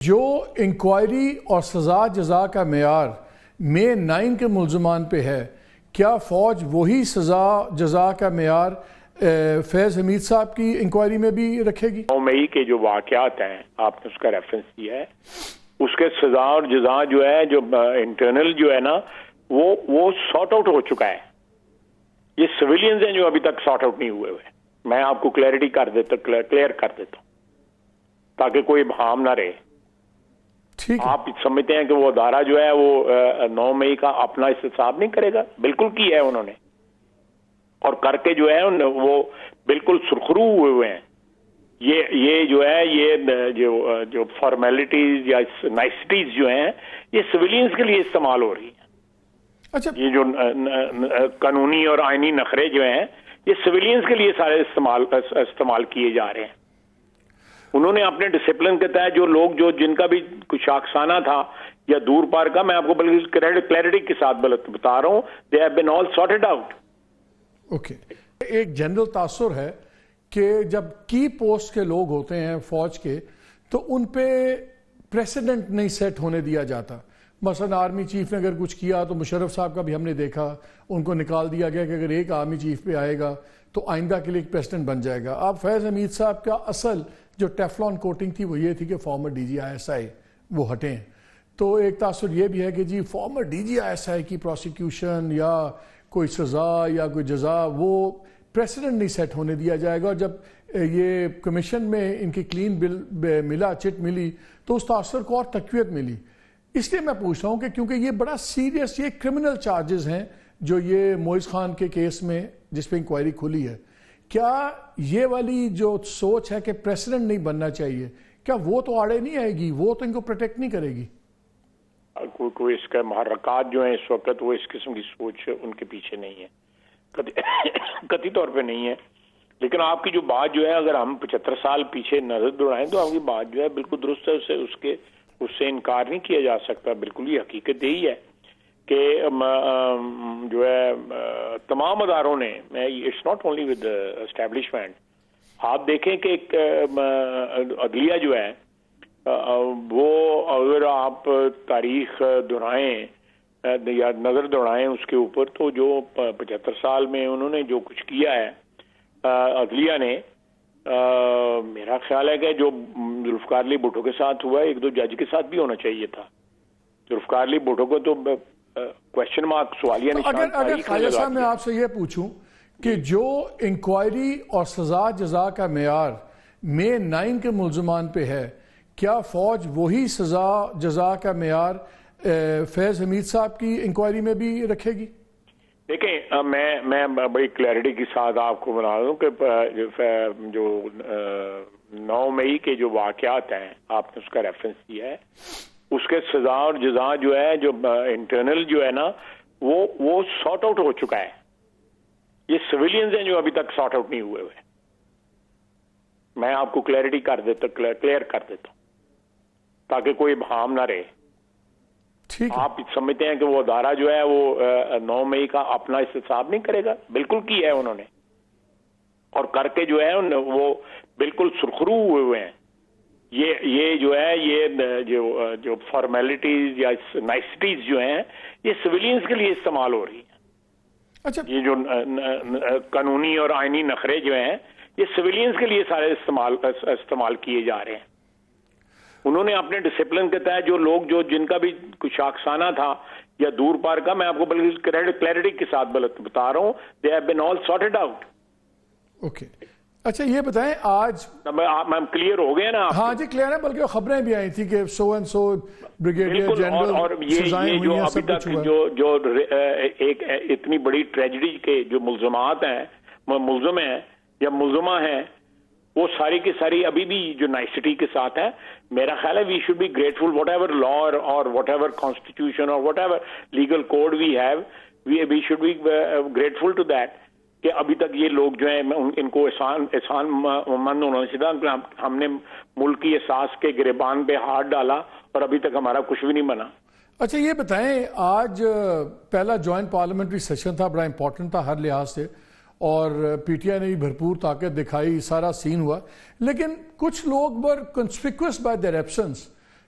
جو انکوائری اور سزا جزا کا معیار مئی 9 کے ملزمان پہ ہے، کیا فوج وہی سزا جزا کا معیار فیض حمید صاحب کی انکوائری میں بھی رکھے گی؟ 9 مئی کے جو واقعات ہیں، آپ نے اس کا ریفرنس دیا ہے، اس کے سزا اور جزا جو ہے، جو انٹرنل جو ہے نا، وہ سارٹ آؤٹ ہو چکا ہے۔ یہ سویلینز ہیں جو ابھی تک سارٹ آؤٹ نہیں ہوئے ہوئے۔ میں آپ کو کلیئر کر دیتا ہوں تاکہ کوئی ابہام نہ رہے۔ آپ سمجھتے ہیں کہ وہ ادارہ جو ہے وہ 9 مئی کا اپنا احتساب نہیں کرے گا؟ بالکل کیا ہے انہوں نے، اور کر کے جو ہے وہ بالکل سرخرو ہوئے ہیں۔ یہ جو ہے، یہ جو فارمیلٹیز یا نائسٹیز جو ہیں، یہ سویلینز کے لیے استعمال ہو رہی ہیں۔ اچھا، یہ جو قانونی اور آئینی نخرے جو ہیں، یہ سویلینز کے لیے سارے استعمال کیے جا رہے ہیں۔ انہوں نے اپنے ڈسپلن کے تحت جو لوگ جن کا بھی کچھ شاخسانہ تھا یا دور پار کا، میں آپ کو بلکہ کلیئرٹی کے ساتھ بتا رہا ہوں، they have been all sorted out۔ Okay, ایک جنرل تاثر ہے کہ جب کی پوسٹ کے لوگ ہوتے ہیں فوج کے، تو ان پہ پریسیڈنٹ نہیں سیٹ ہونے دیا جاتا۔ مثلا آرمی چیف نے اگر کچھ کیا تو مشرف صاحب کا بھی ہم نے دیکھا، ان کو نکال دیا گیا کہ اگر ایک آرمی چیف پہ آئے گا تو آئندہ کے لیے ایک پریسیڈنٹ بن جائے گا۔ اب فیض حمید صاحب کا اصل جو ٹیفلون کوٹنگ تھی وہ یہ تھی کہ former D G I S I وہ ہٹیں، تو ایک تاثر یہ بھی ہے کہ جی former D G I S I کی پروسیکیوشن یا کوئی سزا یا کوئی جزا وہ پریسیڈنٹ نہیں سیٹ ہونے دیا جائے گا۔ اور جب یہ کمیشن میں ان کی کلین بل ملا، چٹ ملی، تو اس تاثر کو اور تقویت ملی۔ اس لیے میں پوچھ رہا ہوں کہ کیونکہ یہ بڑا سیریس، یہ کرمنل چارجز ہیں جو یہ معز خان کے کیس میں جس پہ انکوائری کھلی ہے، کیا یہ والی جو سوچ ہے کہ پریسیڈنٹ نہیں بننا چاہیے، کیا وہ تو آڑے نہیں آئے گی؟ وہ تو ان کو پروٹیکٹ نہیں کرے گی؟ کوئی اس کا محرکات جو ہیں اس وقت، وہ اس قسم کی سوچ ان کے پیچھے نہیں ہے، قطعی طور پہ نہیں ہے۔ لیکن آپ کی جو بات جو ہے، اگر ہم 75 سال پیچھے نظر دوڑائیں تو آپ کی بات جو ہے بالکل درست ہے، اس سے انکار نہیں کیا جا سکتا۔ بالکل یہ حقیقت یہی ہے کہ جو ہے تمام اداروں نے، it's not only with establishment, آپ دیکھیں کہ ایک عدلیہ جو ہے وہ، اگر آپ تاریخ دہرائیں یا نظر دوڑائیں اس کے اوپر، تو جو 75 سال میں انہوں نے جو کچھ کیا ہے عدلیہ نے، میرا خیال ہے کہ جو ذوالفقار علی بھٹو کے ساتھ ہوا ہے، ایک دو جج کے ساتھ بھی ہونا چاہیے تھا۔ ذوالفقار علی بھٹو کو تو کوشچن مارک، سوالیہ نشان۔ اگر خالد صاحب میں آپ سے یہ پوچھوں کہ جو انکوائری اور سزا جزا کا معیار مئی 9 کے ملزمان پہ ہے، کیا فوج وہی سزا جزا کا معیار فیض حمید صاحب کی انکوائری میں بھی رکھے گی؟ دیکھیں، میں بڑی کلیئرٹی کے ساتھ آپ کو بتا دوں کہ جو 9 مئی کے جو واقعات ہیں، آپ نے اس کا ریفرنس دیا ہے، اس کے سزا اور جزا جو ہے، جو انٹرنل جو ہے نا، وہ سارٹ آؤٹ ہو چکا ہے۔ یہ سویلینز ہیں جو ابھی تک سارٹ آؤٹ نہیں ہوئے ہوئے۔ میں آپ کو کلیئر کر دیتا ہوں تاکہ کوئی ابہام نہ رہے۔ آپ سمجھتے ہیں کہ وہ ادارہ جو ہے وہ 9 مئی کا اپنا احتساب نہیں کرے گا؟ بالکل کیا ہے انہوں نے، اور کر کے جو ہے وہ بالکل سرخرو ہوئے ہیں۔ یہ جو ہے، یہ جو فارمیلٹیز یا نائسٹیز جو ہیں، یہ سویلینز کے لیے استعمال ہو رہی ہیں۔ اچھا، یہ جو قانونی اور آئینی نخرے جو ہیں، یہ سویلینز کے لیے سارے استعمال کیے جا رہے ہیں۔ انہوں نے اپنے ڈسپلن کے تحت جو لوگ جن کا بھی کچھ شاخسانہ تھا یا دور پار کا، میں آپ کو بلکہ کلیئرٹی کے ساتھ بتا رہا ہوں، they have been all sorted out۔ Okay, اچھا یہ بتائیں، آج ہم کلیئر ہو گئے نا؟ ہاں جی کلیئر ہے، بلکہ خبریں بھی آئی تھی کہ so and so brigadier general, اور یہ جو ابھی تک جو ایک اتنی بڑی ٹریجڈی کے جو ملزمات ہیں، ملزم ہیں یا ملزمہ ہیں، وہ ساری کی ساری ابھی بھی جو نائسٹی کے ساتھ ہے۔ میرا خیال ہے we should be grateful, whatever law اور واٹ ایور کانسٹیٹیوشن اور whatever legal code we have, we should be grateful to that, کہ ابھی تک یہ لوگ جو ہیں ان کو احسان مند ہونا چاہیے۔ ہم نے ملک کی اساس کے گریبان پہ ہاتھ ڈالا اور ابھی تک ہمارا کچھ بھی نہیں بنا۔ اچھا یہ بتائیں، آج پہلا جوائنٹ پارلیمنٹری سیشن تھا، بڑا امپورٹنٹ تھا ہر لحاظ سے، اور پی ٹی آئی نے بھی بھرپور طاقت دکھائی، سارا سین ہوا، لیکن کچھ لوگ were conspicuous by their absence.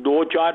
2-4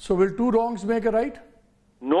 So will 2 wrongs make a right? No,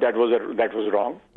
that was wrong,